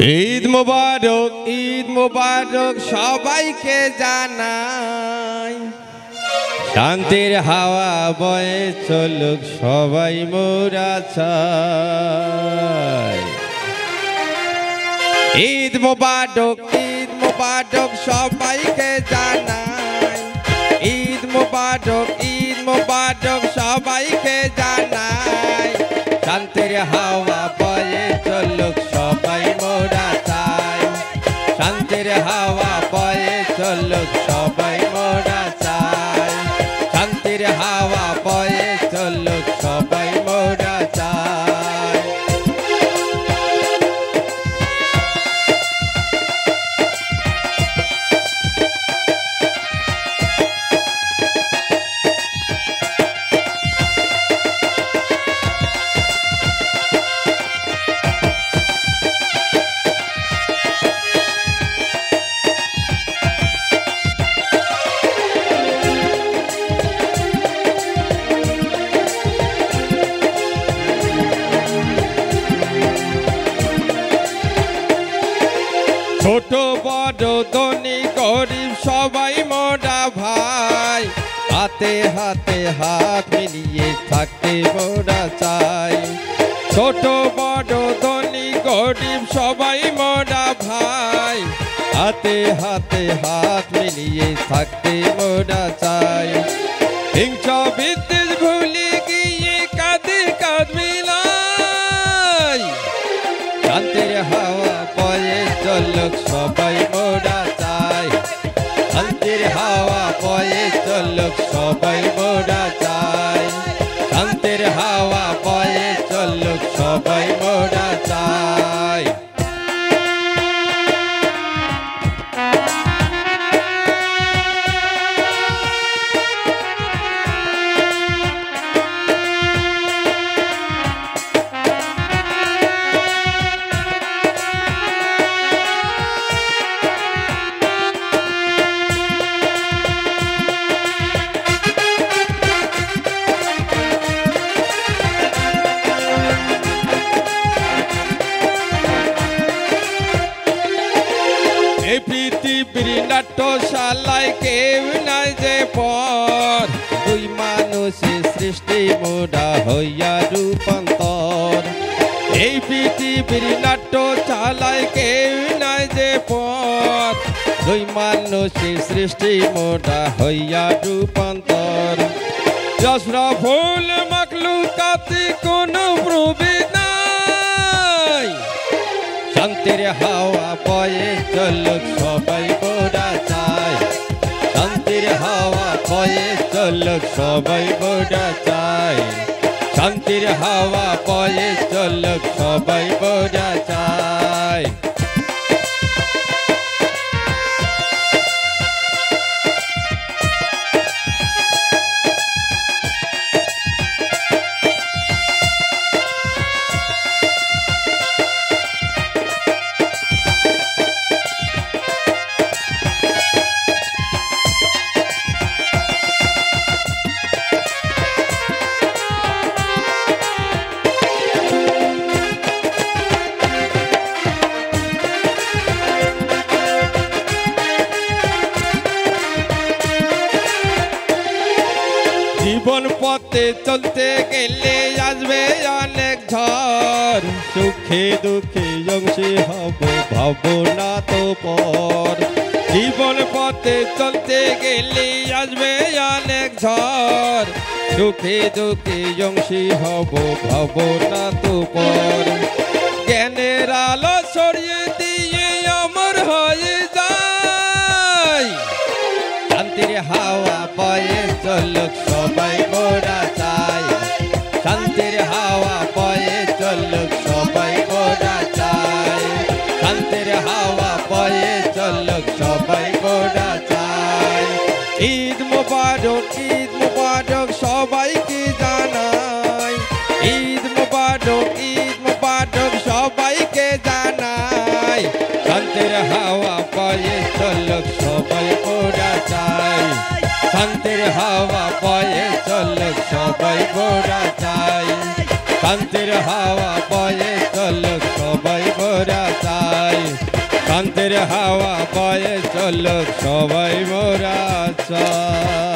ঈদ মোবারক সবাইকে জানাই। শান্তির হাওয়া বয়ে চলুক সবাই মোরা চাই। ঈদ মোবারক সবাইকে জানাই। ঈদ মোবারক সবাইকে জানাই। শান্তির হাওয়া বয়ে চলুক সবাই মোরা চাই। শান্তির হাওয়া বয়ে চলুক সবাই মোরা চাই। শান্তির হাওয়া বয়ে চলুক সবাই মোরা চাই। ছোট বড় ধনী গরিব সবাই মোরা ভাই। হাতে হাতে হাত মিলিয়ে থাকতে মোরা চাই। ছোট বড় ধনী গরিব সবাই মোরা ভাই। হাতে হাতে হাত মিলিয়ে থাকতে মোরা চাই। হিংসা বিদ্বেষ ভুলে গিয়ে কাঁধে কাঁধ মিলাই। শান্তির হাওয়া বয়ে চলুক সবাই মোরা চাই। শান্তির হাওয়া বয়ে চলুক সবাই মোরা চাই। শান্তির হাওয়া বয়ে চলুক সবাই মোরা চাই। এই পৃথিবীর নাট্যশালায় কেউ নাই যে পর। দুই মানুষের সৃষ্টি মোরা হইয়া রূপান্তর। এই পৃথিবীর নাট্যশালায় কেউ নাই যে পর। দুই মানুষের সৃষ্টি মোরা হইয়া রূপান্তর। আশরাফুল মাখলুকাতে কোনো প্রভেদ নাই। শান্তির হাওয়া বয়ে চলুক সবাই মোরা চাই। শান্তির হাওয়া বয়ে চলুক সবাই মোরা চাই। শান্তির হাওয়া বয়ে চলুক সবাই মোরা চাই। জীবন পথে চলতে গেলে আসবে অনেক ঝড়। সুখে দুঃখে অংশী হব ভাবনা তো পর। জীবন পথে চলতে গেলে আসবে অনেক ঝড়। সুখে দুঃখে অংশী হব ভাবনা তো পর। জ্ঞানের আলো ছড়িয়ে দিয়ে অমর হয়ে যায়। শান্তির হাওয়া বয়ে চলুক সবাই মোরা চাই। শান্তির হাওয়া বয়ে চলুক সবাই মোরা চাই। শান্তির হাওয়া বয়ে চলুক সবাই মোরা চাই। ঈদ মোবারক সবাইকে জানাই। ঈদ মোবারক সবাইকে জানাই। শান্তির হাওয়া বয়ে চলুক সবাই মোরা চাই। শান্তির হাওয়া বয়ে চলুক সবাই মোরা চাই। শান্তির হাওয়া বয়ে চলুক সবাই মোরা চাই। শান্তির হাওয়া বয়ে চলুক সবাই মোরা চাই।